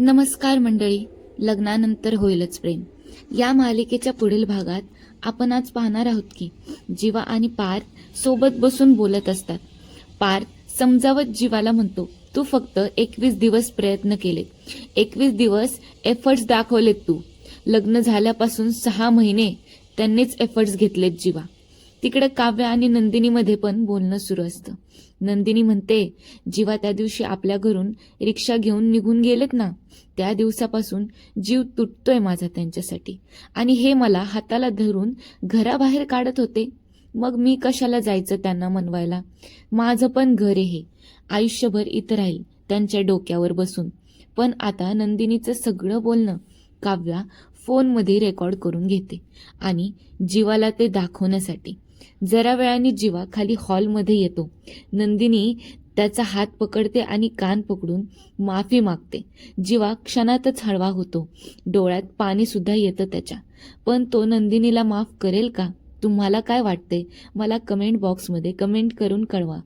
नमस्कार मंडळी. लग्नानंतर होईलच प्रेम या मालिकेच्या पुढील भागात आपण आज पाहणार आहोत की जीवा आणि पार्थ सोबत बसून बोलत असतात. पार्थ समजावत जीवाला म्हणतो, तू फक्त 21 दिवस प्रयत्न केले, 21 दिवस एफर्ट्स दाखवलेत. तू लग्न झाल्यापासून 6 महिने त्यांनीच एफर्ट्स घेतलेत जीवा. तिकडे काव्य आणि नंदिनीमध्ये पण बोलणं सुरू असतं. नंदिनी म्हणते, जीवा त्या दिवशी आपल्या घरून रिक्षा घेऊन निघून गेलेत ना, त्या दिवसापासून जीव तुटतोय माझा त्यांच्यासाठी. आणि हे मला हाताला धरून घराबाहेर काढत होते. मग मी कशाला जायचं त्यांना मनवायला. माझं पण घर आहे, आयुष्यभर इथं राहील त्यांच्या डोक्यावर बसून. पण आता नंदिनीचं सगळं बोलणं काव्या फोनमध्ये रेकॉर्ड करून घेते आणि जीवाला ते दाखवण्यासाठी. जरा वेळाने जीवा खाली हॉलमध्ये येतो. नंदिनी त्याचा हात पकडते आणि कान पकडून माफी मागते. जीवा क्षणातच हळवा होतो, डोळ्यात पाणी सुद्धा येतं त्याच्या. पण तो नंदिनीला माफ करेल का? तुम्हाला काय वाटते? मला कमेंट बॉक्समध्ये कमेंट करून कळवा.